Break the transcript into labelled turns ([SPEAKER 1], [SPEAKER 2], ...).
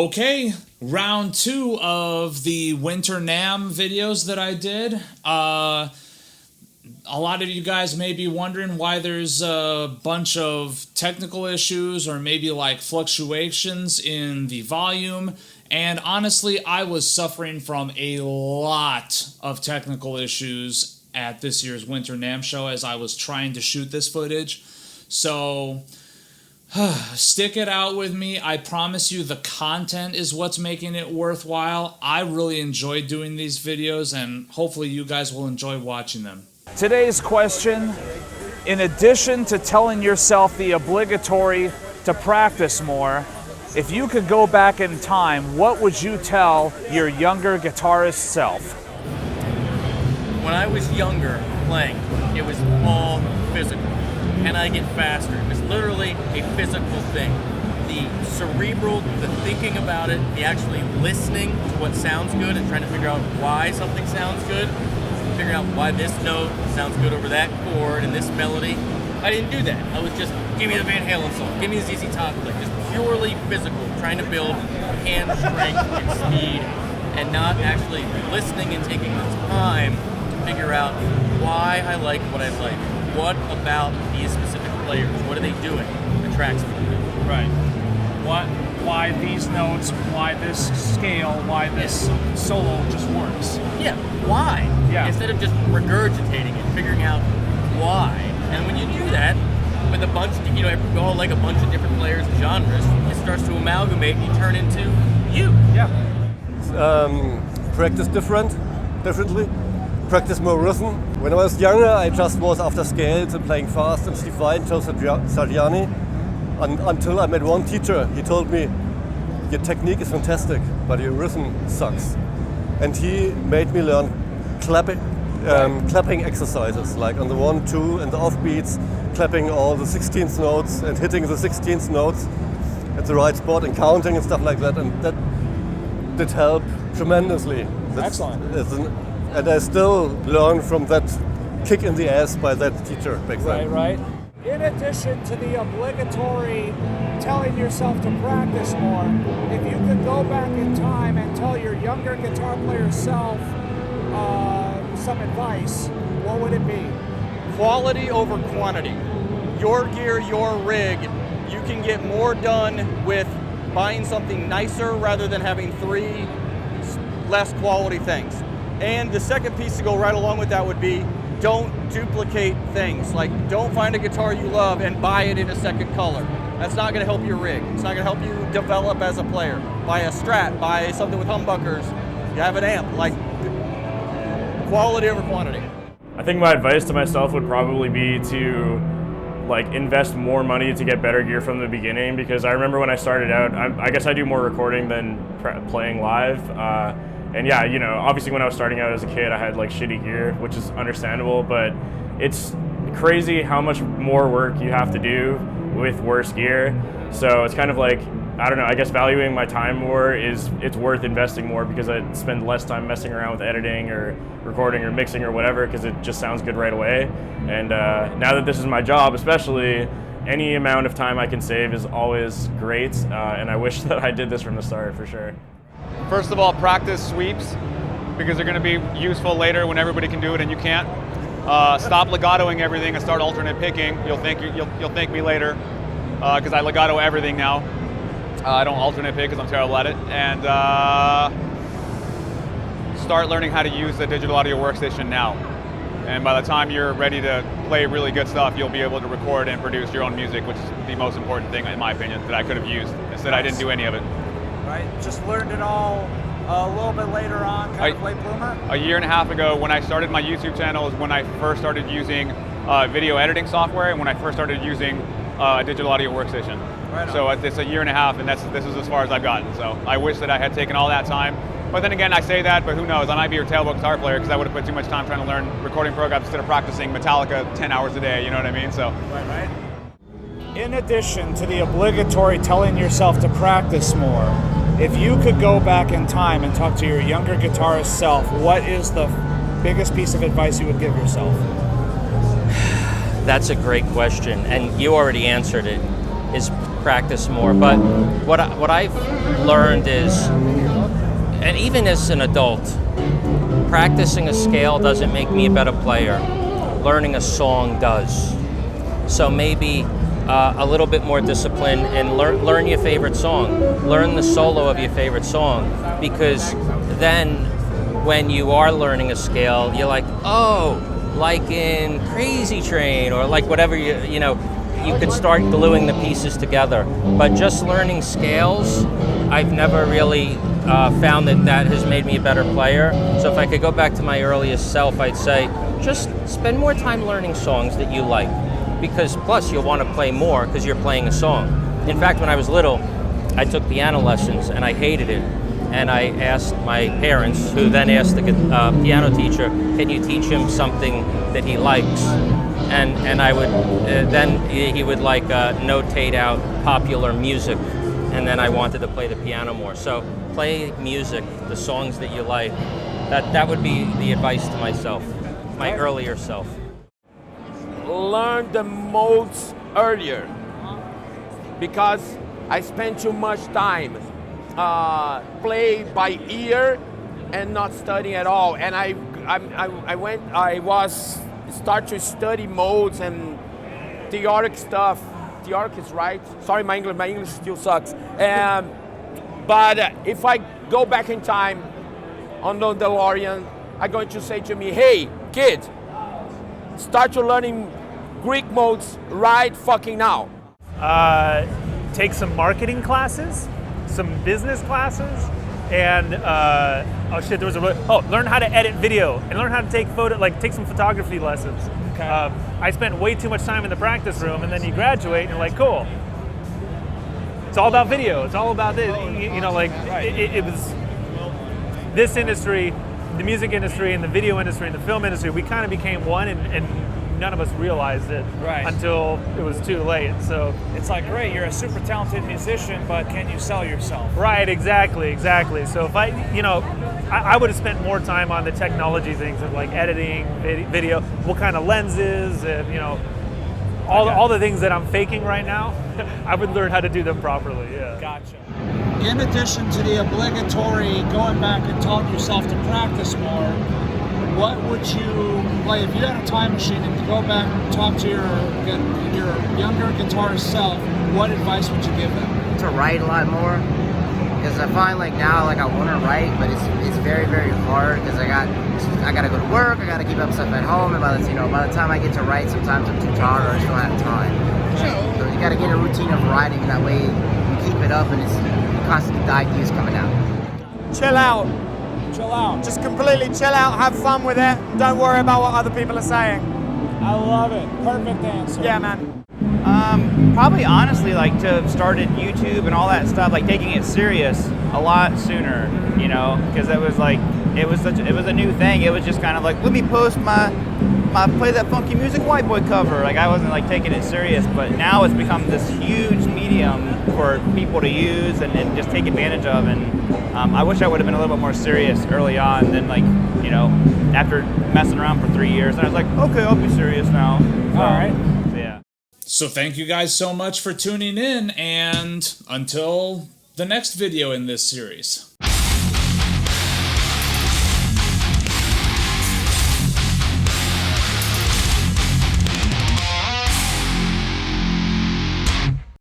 [SPEAKER 1] Okay, round 2 of the Winter NAMM videos that I did. A lot of you guys may be wondering why there's a bunch of technical issues or maybe like fluctuations in the volume. And honestly, I was suffering from a lot of technical issues at this year's Winter NAMM show as I was trying to shoot this footage. So stick it out with me. I promise you the content is what's making it worthwhile. I really enjoy doing these videos and hopefully you guys will enjoy watching them. Today's question, in addition to telling yourself the obligatory to practice more, if you could go back in time, what would you tell your younger guitarist self?
[SPEAKER 2] When I was younger playing, it was all physical. Can I get faster? It was literally a physical thing. The cerebral, the thinking about it, the actually listening to what sounds good and trying to figure out why something sounds good, figuring out why this note sounds good over that chord and this melody. I didn't do that. I was just, give me the Van Halen song, give me the ZZ Top lick, just purely physical, trying to build hand strength and speed and not actually listening and taking the time to figure out why I like what I like. What about these specific players? What are they doing? Attracts me.
[SPEAKER 3] Right. Why these notes? Why this scale? Why this solo just works?
[SPEAKER 2] Yeah. Why?
[SPEAKER 3] Yeah.
[SPEAKER 2] Instead of just regurgitating it, figuring out why. And when you do that with a bunch, we all like a bunch of different players and genres, it starts to amalgamate and you turn into you.
[SPEAKER 3] Yeah.
[SPEAKER 4] Practice differently. Practice more rhythm. When I was younger, I just was after scales and playing fast and divine Joe Satriani. Until I met one teacher, he told me, your technique is fantastic, but your rhythm sucks. And he made me learn clapping exercises, like on the 1, 2 and the offbeats, clapping all the 16th notes and hitting the 16th notes at the right spot and counting and stuff like that. And that did help tremendously.
[SPEAKER 3] Excellent.
[SPEAKER 4] And I still learn from that kick in the ass by that teacher back then.
[SPEAKER 3] Right. In addition to the obligatory telling yourself to practice more, if you could go back in time and tell your younger guitar player self some advice, what would it be?
[SPEAKER 5] Quality over quantity. Your gear, your rig, you can get more done with buying something nicer rather than having 3 less quality things. And the second piece to go right along with that would be, don't duplicate things. Like, don't find a guitar you love and buy it in a second color. That's not gonna help your rig. It's not gonna help you develop as a player. Buy a Strat, buy something with humbuckers. You have an amp, like, quality over quantity.
[SPEAKER 6] I think my advice to myself would probably be to invest more money to get better gear from the beginning, because I remember when I started out, I guess I do more recording than playing live. And yeah, obviously when I was starting out as a kid, I had shitty gear, which is understandable, but it's crazy how much more work you have to do with worse gear. So it's kind of I don't know, I guess valuing my time more it's worth investing more, because I spend less time messing around with editing or recording or mixing or whatever, because it just sounds good right away. And now that this is my job, especially, any amount of time I can save is always great, and I wish that I did this from the start for sure.
[SPEAKER 7] First of all, practice sweeps, because they're going to be useful later when everybody can do it and you can't. Stop legatoing everything and start alternate picking. You'll thank me later, because I legato everything now. I don't alternate pick because I'm terrible at it. And start learning how to use the digital audio workstation now. And by the time you're ready to play really good stuff, you'll be able to record and produce your own music, which is the most important thing, in my opinion, that I could have used. Instead, I didn't do any of it.
[SPEAKER 3] Right, just learned it all a little bit later on, kind of late bloomer?
[SPEAKER 7] A year and a half ago, when I started my YouTube channel, is when I first started using video editing software, and when I first started using a digital audio workstation.
[SPEAKER 3] Right on.
[SPEAKER 7] So it's a year and a half, and this is as far as I've gotten. So I wish that I had taken all that time. But then again, I say that, but who knows? I might be a tailboat guitar player, because I would have put too much time trying to learn recording programs instead of practicing Metallica 10 hours a day, you know what I mean? So.
[SPEAKER 3] Right. In addition to the obligatory telling yourself to practice more, if you could go back in time and talk to your younger guitarist self, what is the biggest piece of advice you would give yourself?
[SPEAKER 2] That's a great question, and you already answered it, is practice more. But what I've learned is, and even as an adult, practicing a scale doesn't make me a better player. Learning a song does. So maybe a little bit more discipline and learn your favorite song. Learn the solo of your favorite song, because then when you are learning a scale, you're like, oh, like in Crazy Train, or like whatever, you know, you could start gluing the pieces together. But just learning scales, I've never really found that has made me a better player. So if I could go back to my earliest self, I'd say just spend more time learning songs that you like, because plus you'll want to play more because you're playing a song. In fact, when I was little, I took piano lessons and I hated it. And I asked my parents, who then asked the piano teacher, can you teach him something that he likes? And I would, then he would like notate out popular music, and then I wanted to play the piano more. So play music, the songs that you like. That would be the advice to myself, my earlier self.
[SPEAKER 8] Learn the modes earlier, because I spent too much time play by ear and not studying at all. And I start to study modes and theoretic stuff. Theoretic is right. Sorry, my English still sucks. But if I go back in time on the DeLorean, I'm going to say to me, hey, kid, start to learning Greek modes right fucking now.
[SPEAKER 9] Take some marketing classes, some business classes, and learn how to edit video and learn how to take take some photography lessons. Okay. I spent way too much time in the practice room, and then you graduate and you're like, cool. It's all about video. It's all about this. You know, like it was this industry, the music industry, and the video industry, and the film industry. We kind of became one, and none of us realized it until it was too late. So
[SPEAKER 3] it's like, great, you're a super talented musician, but can you sell yourself?
[SPEAKER 9] Right, exactly. So if I would have spent more time on the technology things of like editing, video, what kind of lenses, and all the things that I'm faking right now. I would learn how to do them properly. Yeah.
[SPEAKER 3] Gotcha. In addition to the obligatory going back and telling yourself to practice more, what would you, like, if you had a time machine and to go back and talk to your younger guitarist self, what advice would you give them?
[SPEAKER 10] To write a lot more, because I find like now, like I want to write, but it's very, very hard, because I got to go to work, I got to keep up stuff at home, and by the time I get to write, sometimes I'm too tired or I just don't have time. So you got to get in a routine of writing, and that way you keep it up, and it's constantly the ideas coming out.
[SPEAKER 3] Chill out. Just completely chill out, have fun with it. Don't worry about what other people are saying. I love it. Perfect answer. Yeah, man.
[SPEAKER 11] Probably honestly, like, to have started YouTube and all that stuff, like taking it serious a lot sooner, because it was like, it was a new thing. It was just kind of like, let me post my play that funky music white boy cover. Like, I wasn't like taking it serious, but now it's become this huge medium for people to use and just take advantage of. And I wish I would have been a little bit more serious early on than after messing around for 3 years. And I was like, okay, I'll be serious now.
[SPEAKER 3] All right.
[SPEAKER 11] Yeah.
[SPEAKER 1] So thank you guys so much for tuning in, and until the next video in this series.